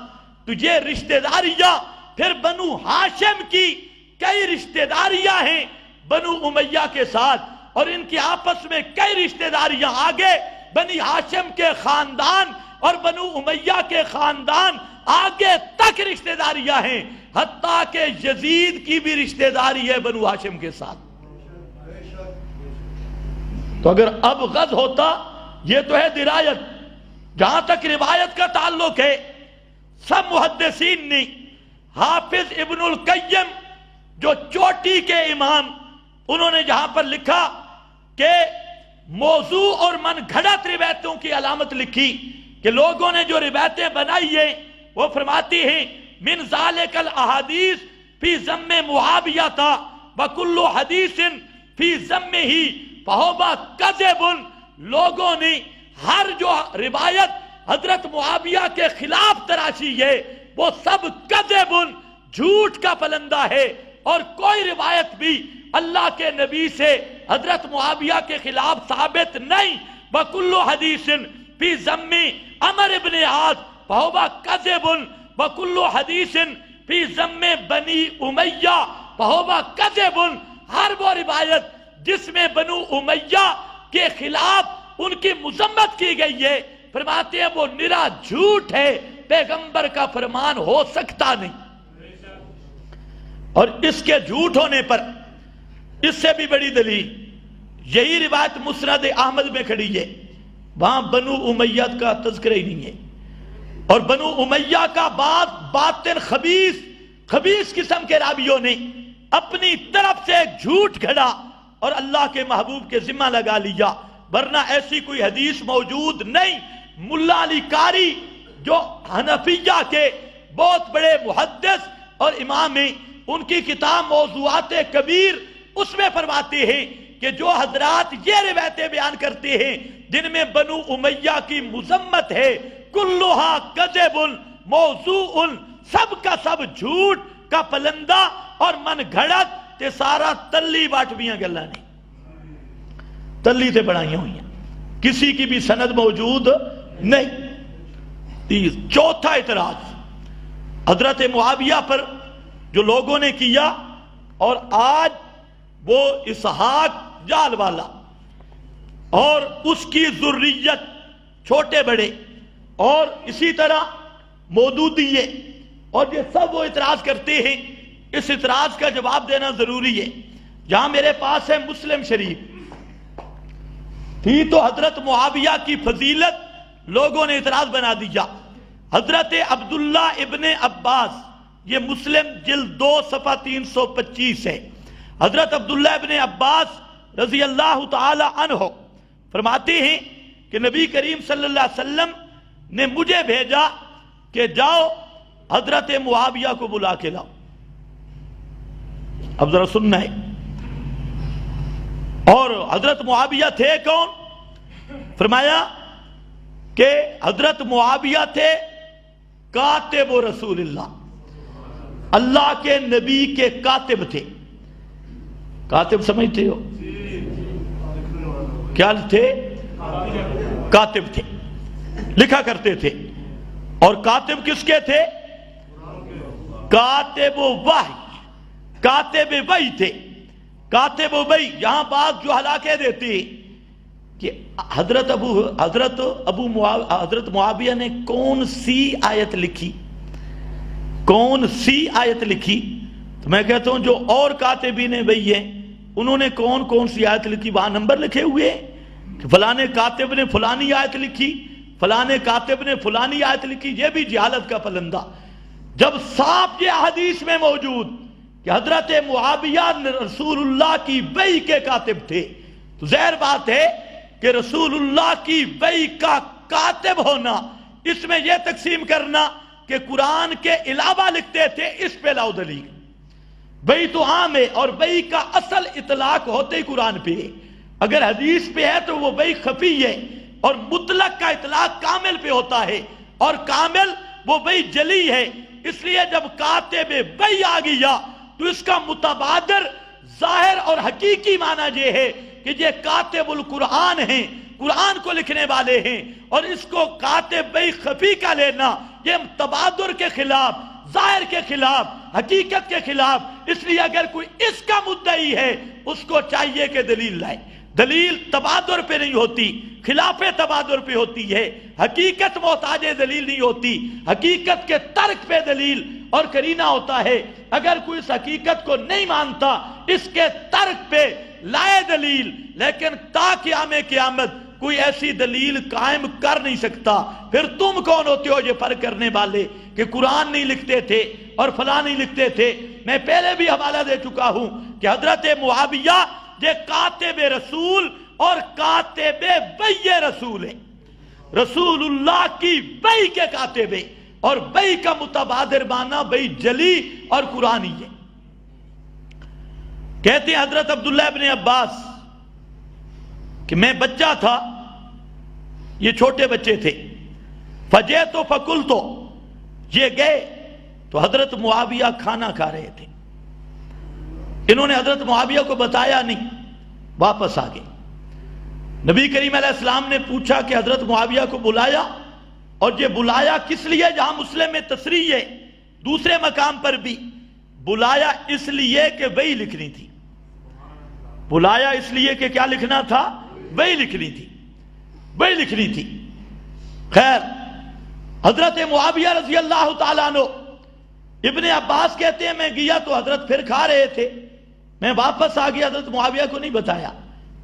تو یہ رشتہ داریاں، پھر بنو ہاشم کی کئی رشتہ داریاں ہیں بنو امیہ کے ساتھ، اور ان کی آپس میں کئی رشتہ داریاں آگے بنی ہاشم کے خاندان اور بنو امیہ کے خاندان آگے تک رشتہ داریاں ہیں، حتیٰ کہ یزید کی بھی رشتہ داری ہے بنو ہاشم کے ساتھ۔ تو اگر ابغض ہوتا، یہ تو ہے درایت۔ جہاں تک روایت کا تعلق ہے، سب محدثین نے، حافظ ابن القیم جو چوٹی کے امام، انہوں نے جہاں پر لکھا کہ موضوع اور من گھڑت روایتوں کی علامت لکھی کہ لوگوں نے جو روایتیں بنائی ہیں وہ فرماتی ہیں من ذالک الاحادیث فی ذم معاویہ تھا وکل حدیث فی ذمہ فہو کذب۔ لوگوں نے ہر جو روایت حضرت معاویہ کے خلاف تراشی ہے وہ سب کذب، جھوٹ کا پلندہ ہے، اور کوئی روایت بھی اللہ کے نبی سے حضرت معاویہ کے خلاف ثابت نہیں۔ وَكُلُّ حَدِيثٍ فِي ذَمِّ عَمْرُ بْنِ عَاص فَهُوَ كَذِبٌ وَكُلُّ حَدِيثٍ فِي ذَمِّ بَنِي امیہ فَهُوَ كَذِبٌ۔ ہر وہ روایت جس میں بنو امیہ کے خلاف ان کی مذمت کی گئی ہے، فرماتے ہیں وہ نرا جھوٹ ہے، پیغمبر کا فرمان ہو سکتا نہیں۔ اور اس کے جھوٹ ہونے پر اس سے بھی بڑی دلیل یہی روایت مسند احمد میں کھڑی ہے، وہاں بنو امیہ کا تذکرہ ہی نہیں ہے، اور بنو امیہ کا باطن خبیث قسم کے راویوں نے اپنی طرف سے ایک جھوٹ گھڑا اور اللہ کے محبوب کے ذمہ لگا لیا، ورنہ ایسی کوئی حدیث موجود نہیں۔ ملا علی قاری جو حنفیہ کے بہت بڑے محدث اور امام ہیں، ان کی کتاب موضوعات کبیر، اس میں فرماتے ہیں کہ جو حضرات یہ روایتیں بیان کرتے ہیں جن میں بنو امیہ کی مذمت ہے، کلھا کذب موضوع، سب کا سب جھوٹ کا پلندہ اور من گھڑت، تے سارا تلی باٹویاں گلا نہیں، تلی تے بڑھائیاں ہوئی ہیں، کسی کی بھی سند موجود نہیں۔ چوتھا اعتراض حضرت معاویہ پر جو لوگوں نے کیا، اور آج وہ اسحاق جال والا اور اس کی ذریت چھوٹے بڑے اور اسی طرح مودودیے اور یہ سب وہ اعتراض کرتے ہیں. اس اعتراض کا جواب دینا ضروری ہے. جہاں میرے پاس ہے مسلم شریف تھی تو حضرت معاویہ کی فضیلت لوگوں نے اعتراض بنا دیا. حضرت عبداللہ ابن عباس، یہ مسلم جلد 2 صفحہ 325 ہے. حضرت عبداللہ ابن عباس رضی اللہ تعالی عنہ فرماتے ہیں کہ نبی کریم صلی اللہ علیہ وسلم نے مجھے بھیجا کہ جاؤ حضرت معاویہ کو بلا کے لاؤ. اب ذرا سننا ہے. اور حضرت معاویہ تھے کون؟ فرمایا کہ حضرت معاویہ تھے کاتب و رسول اللہ، اللہ کے نبی کے کاتب تھے. کاتب سمجھتے ہو کیا تھے؟ کاتب تھے، لکھا کرتے تھے. اور کاتب کس کے تھے؟ کاتب و وحی، کاتب وحی تھے. کاتب و وحی یہاں بعض جو حلاقے دیتے کہ حضرت معاویہ نے کون سی آیت لکھی، کون سی آیت لکھی. تو میں کہتا ہوں جو اور کاتبین وحی ہیں انہوں نے کون کون سی آیت لکھی، وہاں نمبر لکھے ہوئے کہ فلانے کاتب نے فلانی آیت لکھی، فلانے کاتب نے فلانی آیت لکھی. یہ بھی جہالت کا پلندہ. جب صاف یہ حدیث میں موجود کہ حضرت معاویہ رسول اللہ کی وحی کے کاتب تھے تو ظاہر بات ہے کہ رسول اللہ کی وحی کا کاتب ہونا، اس میں یہ تقسیم کرنا کہ قرآن کے علاوہ لکھتے تھے، اس پہ لاؤ دلیل. وحی تو عام ہے اور وحی کا اصل اطلاق ہوتے ہی قرآن پہ ہے. اگر حدیث پہ ہے تو وہ وحی خفی ہے اور مطلق کا اطلاق کامل پہ ہوتا ہے اور کامل وہ وحی جلی ہے. اس لیے جب کاتب وحی آ گیا تو اس کا متبادر ظاہر اور حقیقی معنی یہ ہے کہ یہ کاتب القرآن ہیں، قرآن کو لکھنے والے ہیں. اور اس کو کاتب وحی خفی کا لینا یہ تبادر کے خلاف، ظاہر کے خلاف، حقیقت کے خلاف. اس لیے اگر کوئی اس کا مدعی ہے اس کو چاہیے کہ دلیل لائے. دلیل تبادر پہ نہیں ہوتی، خلاف تبادر پہ ہوتی ہے. حقیقت محتاج دلیل نہیں ہوتی، حقیقت کے ترک پہ دلیل اور کرینہ ہوتا ہے. اگر کوئی اس حقیقت کو نہیں مانتا اس کے ترک پہ لائے دلیل، لیکن تا قیام قیامت کوئی ایسی دلیل قائم کر نہیں سکتا. پھر تم کون ہوتے ہو یہ فرق کرنے والے کہ قرآن نہیں لکھتے تھے اور فلاں نہیں لکھتے تھے. میں پہلے بھی حوالہ دے چکا ہوں کہ حضرت معاویہ یہ کاتب رسول اور کاتب وحی رسول ہے. رسول اللہ کی وحی کے کاتب ہے اور وحی کا متبادر معنی وحی جلی اور قرآنی ہے. کہتے ہیں حضرت عبداللہ ابن عباس کہ میں بچہ تھا، یہ چھوٹے بچے تھے. فجئت فقلت، یہ گئے تو حضرت معاویہ کھانا کھا رہے تھے. انہوں نے حضرت معاویہ کو بتایا نہیں، واپس آ گئے. نبی کریم علیہ السلام نے پوچھا کہ حضرت معاویہ کو بلایا، اور یہ بلایا کس لیے؟ جہاں مسلم میں تصریح ہے، دوسرے مقام پر بھی بلایا اس لیے کہ وحی لکھنی تھی. بلایا اس لیے کہ کیا لکھنا تھا؟ وحی لکھنی تھی، وحی لکھنی تھی. خیر، حضرت معاویہ رضی اللہ تعالیٰ عنہ، ابن عباس کہتے ہیں میں گیا تو حضرت پھر کھا رہے تھے. میں واپس آ گیا، حضرت معاویہ کو نہیں بتایا.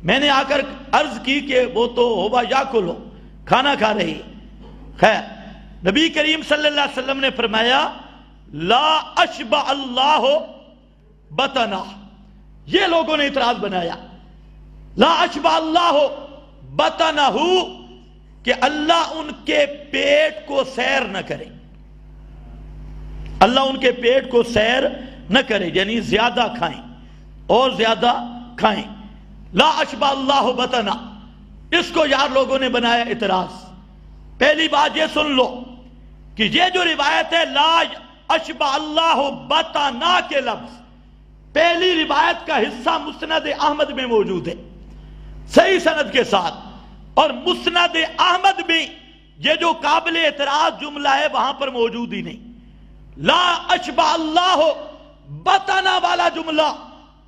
میں نے آ کر عرض کی کہ وہ تو ہوبا یا کلو، کھانا کھا رہی. خیر، نبی کریم صلی اللہ علیہ وسلم نے فرمایا لا اشبع اللہ بطنہ. یہ لوگوں نے اعتراض بنایا، لا اشبع اللہ بطنہ، کہ اللہ ان کے پیٹ کو سیر نہ کرے. اللہ ان کے پیٹ کو سیر نہ کرے، یعنی زیادہ کھائیں اور زیادہ کھائیں. لا اشبع اللہ بطنہ، اس کو یار لوگوں نے بنایا اعتراض. پہلی بات یہ سن لو کہ یہ جو روایت ہے لا اشبع اللہ بطنہ کے لفظ، پہلی روایت کا حصہ مسند احمد میں موجود ہے صحیح سند کے ساتھ. اور مسند احمد میں یہ جو قابل اعتراض جملہ ہے وہاں پر موجود ہی نہیں. لا اشبع اللہ بطنہ والا جملہ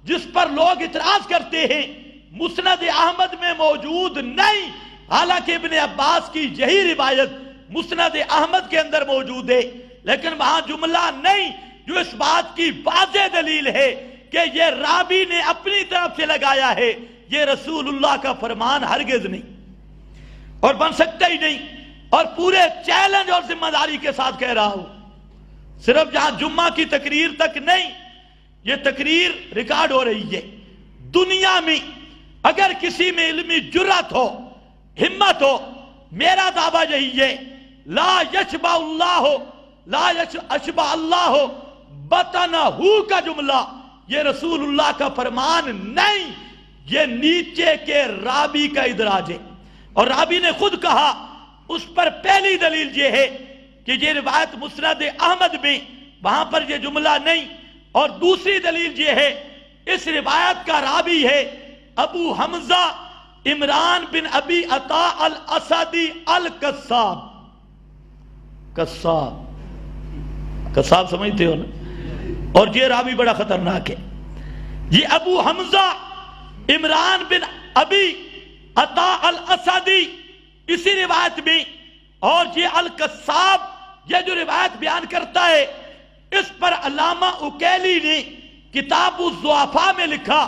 جس پر لوگ اعتراض کرتے ہیں مسند احمد میں موجود نہیں، حالانکہ ابن عباس کی یہی روایت مسند احمد کے اندر موجود ہے، لیکن وہاں جملہ نہیں جو اس بات کی واضح دلیل ہے کہ یہ راوی نے اپنی طرف سے لگایا ہے، یہ رسول اللہ کا فرمان ہرگز نہیں اور بن سکتا ہی نہیں۔ اور پورے چیلنج اور ذمہ داری کے ساتھ کہہ رہا ہوں، صرف جہاں جمعہ کی تقریر تک نہیں، یہ تقریر ریکارڈ ہو رہی ہے، دنیا میں اگر کسی میں علمی جرات ہو، ہمت ہو، میرا دعویٰ یہی ہے، لا یشبع اللہ لا یشبع اللہ بطنہ کا جملہ یہ رسول اللہ کا فرمان نہیں، یہ نیچے کے راوی کا ادراج ہے، اور راوی نے خود کہا۔ اس پر پہلی دلیل یہ ہے کہ یہ روایت مسند احمد میں وہاں پر یہ جملہ نہیں، اور دوسری دلیل یہ ہے اس روایت کا راوی ہے ابو حمزہ عمران بن ابی عطا الاسدی القصاب۔ قصاب سمجھتے ہو نا؟ اور یہ راوی بڑا خطرناک ہے، یہ ابو حمزہ عمران بن ابی عطا الاسدی اسی روایت میں، اور یہ القصاب یہ جو روایت بیان کرتا ہے، اس پر علامہ اکیلی نے کتاب الضعفاء میں لکھا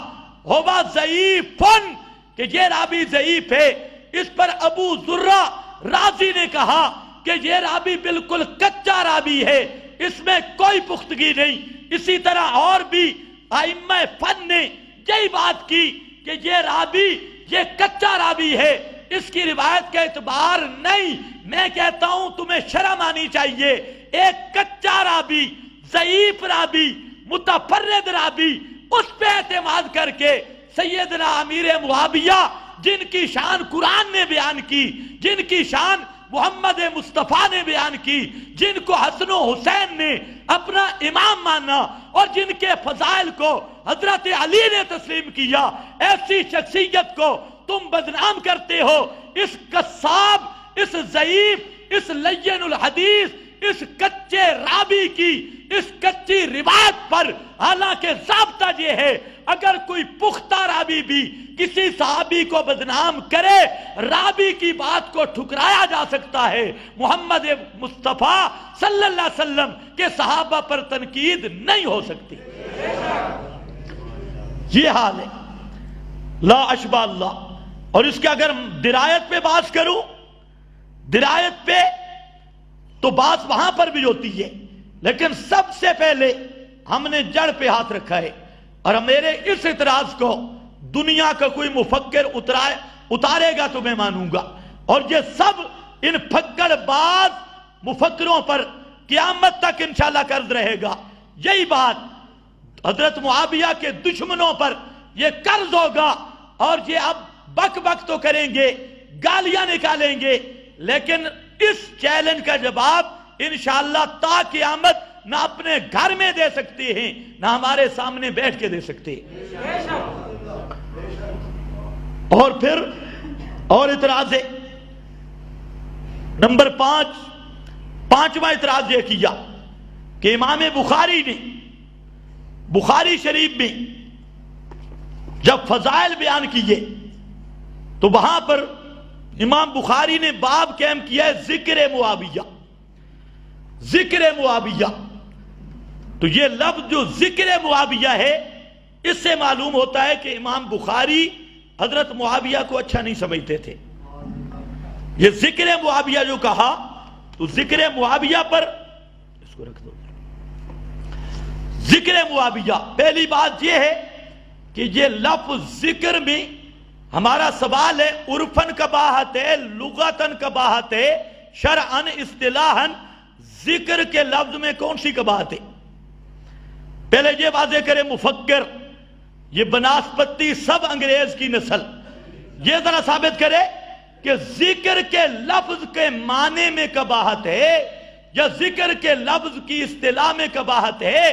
ہوا ضعیفن کہ یہ راوی ضعیف ہے۔ اس پر ابو ذرہ رازی نے کہا کہ یہ راوی بالکل کچا راوی ہے، اس میں کوئی پختگی نہیں۔ اسی طرح اور بھی ائمہ فن نے یہی بات کی کہ یہ راوی یہ کچا راوی ہے، اس کی روایت کا اعتبار نہیں۔ میں کہتا ہوں تمہیں شرم آنی چاہیے، ایک کچا راوی، ضعیف راوی، متفرد راوی، اس پہ اعتماد کر کے سیدنا امیر معاویہ جن کی شان قرآن نے بیان کی، جن کی شان محمد مصطفیٰ نے بیان کی، جن کو حسن و حسین نے اپنا امام مانا، اور جن کے فضائل کو حضرت علی نے تسلیم کیا، ایسی شخصیت کو تم بدنام کرتے ہو۔ اس قصاب، اس ضعیف، اس لین الحدیث، اس کچے راوی کی اس کچی روایت پر حالانکہ ضابطہ یہ ہے اگر کوئی پختہ راوی بھی کسی صحابی کو بدنام کرے، راوی کی بات کو ٹھکرایا جا سکتا ہے، محمد مصطفیٰ صلی اللہ علیہ وسلم کے صحابہ پر تنقید نہیں ہو سکتی۔ یہ حال ہے لا اشبہ اللہ۔ اور اس کے اگر درایت پہ بات کروں، درایت پہ تو بات وہاں پر بھی ہوتی ہے، لیکن سب سے پہلے ہم نے جڑ پہ ہاتھ رکھا ہے، اور میرے اس اعتراض کو دنیا کا کوئی مفکر اتارے گا تو میں مانوں گا، اور یہ سب ان پھکڑ باز مفکروں پر قیامت تک انشاءاللہ قرض رہے گا۔ یہی بات حضرت معاویہ کے دشمنوں پر یہ قرض ہوگا، اور یہ اب بک بک تو کریں گے، گالیاں نکالیں گے، لیکن اس چیلنج کا جواب انشاءاللہ تا قیامت نہ اپنے گھر میں دے سکتے ہیں، نہ ہمارے سامنے بیٹھ کے دے سکتے ہیں۔ اور پھر اور اعتراض ہے نمبر 5واں اعتراض یہ کیا کہ امام بخاری نے بخاری شریف میں جب فضائل بیان کیے تو وہاں پر امام بخاری نے باب قائم کیا ہے ذکر معاویہ۔ ذکر معاویہ، تو یہ لفظ جو ذکر معاویہ ہے اس سے معلوم ہوتا ہے کہ امام بخاری حضرت معاویہ کو اچھا نہیں سمجھتے تھے۔ یہ ذکر معاویہ جو کہا تو ذکر معاویہ پر اس کو رکھ دو۔ ذکر معاویہ، پہلی بات یہ ہے کہ یہ لفظ ذکر میں ہمارا سوال ہے، عرفاً قباحت ہے، لغتاً قباحت ہے، شرعاً اصطلاحاً ذکر کے لفظ میں کون سی قباحت ہے؟ پہلے یہ واضح کرے مفکر، یہ بناسپتی سب انگریز کی نسل، یہ ذرا ثابت کرے کہ ذکر کے لفظ کے معنی میں قباحت ہے یا ذکر کے لفظ کی اصطلاح میں قباحت ہے،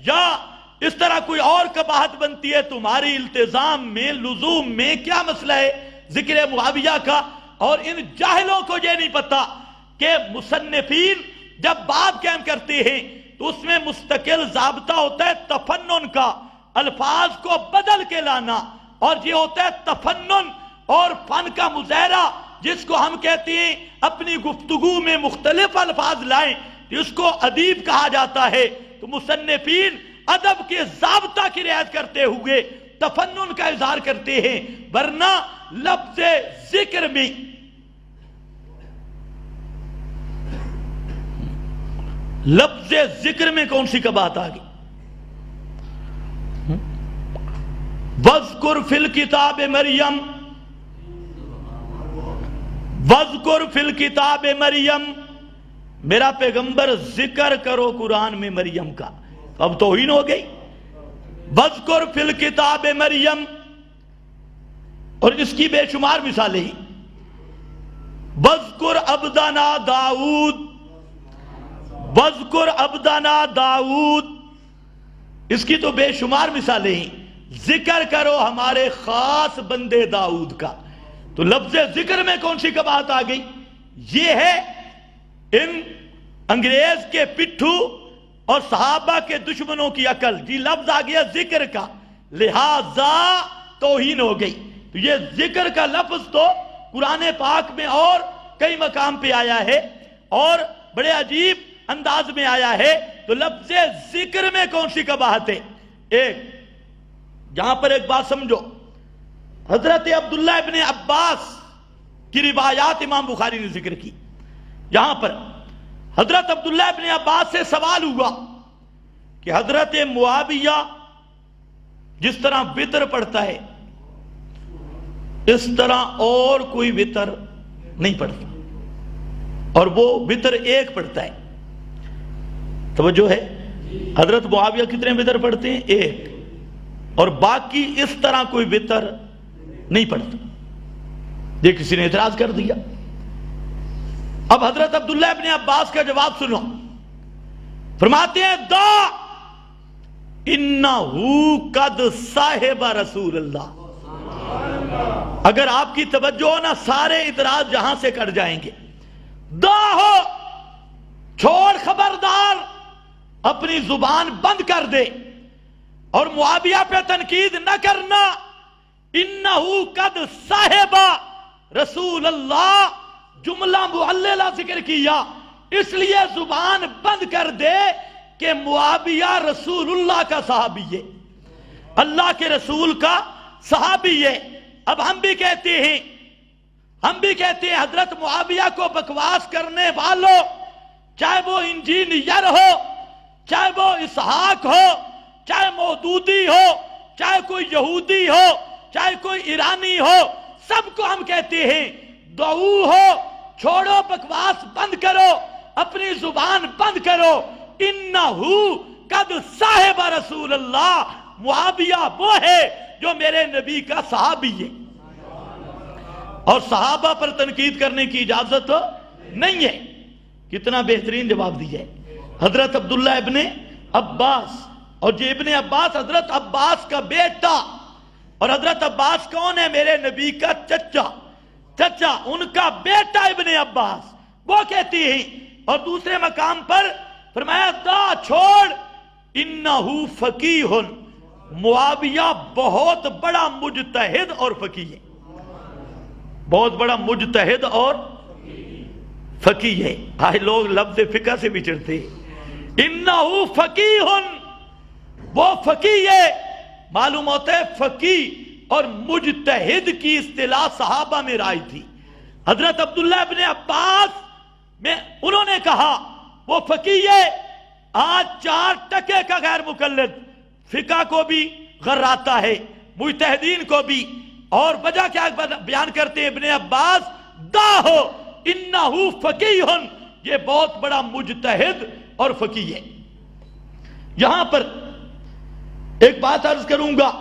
یا اس طرح کوئی اور قباحت بنتی ہے تمہاری التزام میں، لزوم میں؟ کیا مسئلہ ہے ذکر معاویہ کا؟ اور ان جاہلوں کو یہ نہیں پتا کہ مصنفین جب باب قائم کرتے ہیں تو اس میں مستقل ضابطہ ہوتا ہے تفنن کا، الفاظ کو بدل کے لانا، اور یہ ہوتا ہے تفنن اور فن کا مظاہرہ، جس کو ہم کہتے ہیں اپنی گفتگو میں مختلف الفاظ لائیں، اس کو ادیب کہا جاتا ہے۔ تو مصنفین ادب کے ضابطہ کی رعایت کرتے ہوئے تفنن کا اظہار کرتے ہیں، ورنہ لفظ ذکر میں کون سی قباحت آ گئی؟ وَاذْكُرْ فِي الْكِتَابِ مریم، وَاذْكُرْ فِي الْكِتَابِ مریم، میرا پیغمبر ذکر کرو قرآن میں مریم کا۔ اب توہین ہو گئی۔ وَاذْكُرْ فِي الْكِتَابِ مریم، اور اس کی بے شمار مثالیں ہیں۔ وَاذْكُرْ عَبْدَنَا داؤد، وَاذْكُرْ عَبْدَنَا داؤد، اس کی تو بے شمار مثالیں ہیں۔ ذکر کرو ہمارے خاص بندے داؤد کا۔ تو لفظ ذکر میں کون سی قباحت آ گئی؟ یہ ہے ان انگریز کے پٹھو اور صحابہ کے دشمنوں کی عقل، جی لفظ آ گیا ذکر کا، لہذا توہین ہو گئی۔ تو یہ ذکر کا لفظ تو قرآن پاک میں اور کئی مقام پہ آیا ہے اور بڑے عجیب انداز میں آیا ہے۔ تو لفظ ذکر میں کون سی قباحت ہے؟ ایک یہاں پر ایک بات سمجھو، حضرت عبداللہ ابن عباس کی روایات امام بخاری نے ذکر کی۔ یہاں پر حضرت عبداللہ ابن عباس سے سوال ہوا کہ حضرت معاویہ جس طرح وتر پڑھتا ہے اس طرح اور کوئی وتر نہیں پڑھتا، اور وہ وتر ایک پڑھتا ہے۔ توجہ ہے؟ حضرت معاویہ کتنے وتر پڑھتے ہیں؟ ایک، اور باقی اس طرح کوئی وتر نہیں پڑھتا۔ یہ کسی نے اعتراض کر دیا۔ اب حضرت عبداللہ ابن عباس کا جواب سنو، فرماتے ہیں دا انہو قد صاحب رسول اللہ۔ اگر آپ کی توجہ ہو نا، سارے اعتراض جہاں سے کٹ جائیں گے۔ دا ہو، چھوڑ، خبردار، اپنی زبان بند کر دے اور معاویہ پہ تنقید نہ کرنا۔ انہو قد صاحب رسول اللہ، جملہ معللہ ذکر کیا، اس لیے زبان بند کر دے کہ معاویہ رسول اللہ کا صحابی ہے، اللہ کے رسول کا صحابی ہے۔ اب ہم بھی کہتے ہیں حضرت معاویہ کو بکواس کرنے والوں، چاہے وہ انجینئر ہو، چاہے وہ اسحاق ہو، چاہے مودودی ہو، چاہے کوئی یہودی ہو، چاہے کوئی ایرانی ہو، سب کو ہم کہتے ہیں دعو ہو، چھوڑو، بکواس بند کرو، اپنی زبان بند کرو۔ انہو قد صاحب رسول اللہ، معاویہ وہ ہے جو میرے نبی کا صحابی ہے، اور صحابہ پر تنقید کرنے کی اجازت نہیں ہے۔ کتنا بہترین جواب دیا ہے حضرت عبداللہ ابن عباس۔ اور جو ابن عباس حضرت عباس کا بیٹا، اور حضرت عباس کون ہے؟ میرے نبی کا چچا، ان کا بیٹا ابن عباس، وہ کہتی ہیں۔ اور دوسرے مقام پر فرمایا دا چھوڑ، انہو فقیہ، معاویہ بہت بڑا مجتہد اور فقیہ ہے، بہت بڑا مجتہد اور فقیہ ہے۔ آج لوگ لفظ فقہ سے بچڑتے ہیں۔ انہو فقیہ، وہ فقیہ ہے۔ معلوم ہوتا ہے فقیہ اور مجتہد کی اصطلاح صحابہ میں رائج تھی۔ حضرت عبداللہ ابن عباس میں انہوں نے کہا وہ فقیہ ہے۔ آج 4 ٹکے کا غیر مقلد فقہ کو بھی غراتا ہے، مجتہدین کو بھی، اور وجہ کیا بیان کرتے ہیں ابن عباس؟ دا ہو انہو فقیہ، یہ بہت بڑا مجتہد اور فقیہ ہے۔ یہاں پر ایک بات عرض کروں گا،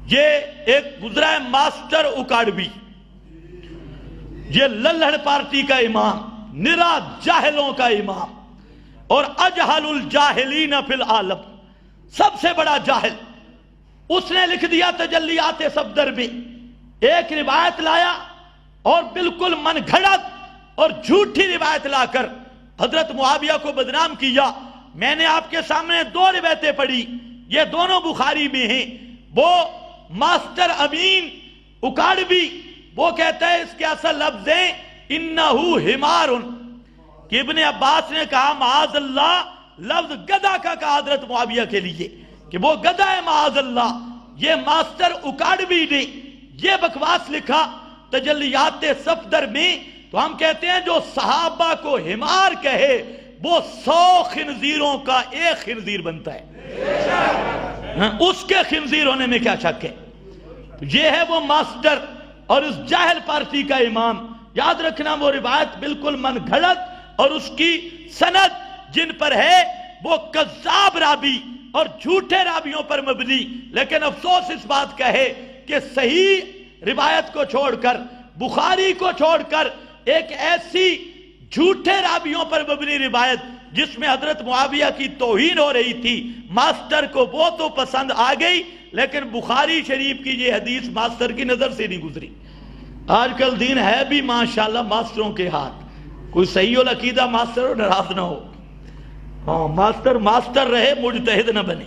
یہ ایک گزرا ہے ماسٹر اکاڑوی، یہ للہڑ پارٹی کا امام، نرا جاہلوں کا امام، اور اجہل الجاہلین فی العالم، سب سے بڑا جاہل۔ اس نے لکھ دیا تجلیات صفدر میں، ایک روایت لایا اور بالکل من گھڑت اور جھوٹی روایت لا کر حضرت معاویہ کو بدنام کیا۔ میں نے آپ کے سامنے 2 روایتیں پڑھی، یہ دونوں بخاری میں ہیں. وہ ماسٹر امین اکاڑوی وہ کہتا ہے اس کے اصل لفظ ہیں انہو حمار، کہ ابن عباس نے کہا معاذ اللہ، لفظ گدھا کا کہا حضرت معاویہ کے لیے کہ وہ گدھا ہے معاذ اللہ. یہ ماسٹر اکاڑوی نے یہ بکواس لکھا تجلیات صفدر میں. تو ہم کہتے ہیں جو صحابہ کو حمار کہے وہ 100 خنزیروں کا ایک خنزیر بنتا ہے. اس کے خنزیر ہونے میں کیا شک ہے؟ یہ ہے وہ ماسٹر اور اس جاہل پارٹی کا امام. یاد رکھنا وہ روایت بالکل من گھڑت اور اس کی سند جن پر ہے وہ کذاب راوی اور جھوٹے راویوں پر مبنی. لیکن افسوس اس بات کا ہے کہ صحیح روایت کو چھوڑ کر، بخاری کو چھوڑ کر، ایک ایسی جھوٹے راویوں پر مبنی روایت جس میں حضرت معاویہ کی توہین ہو رہی تھی، ماسٹر کو وہ تو پسند آ گئی لیکن بخاری شریف کی یہ حدیث ماسٹر کی نظر سے نہیں گزری. آج کل دین ہے بھی ماشاءاللہ ماسٹروں کے ہاتھ. کوئی صحیح العقیدہ ماسٹر ہو، ناراض نہ ہو. ماسٹر رہے، مجتہد نہ بنے.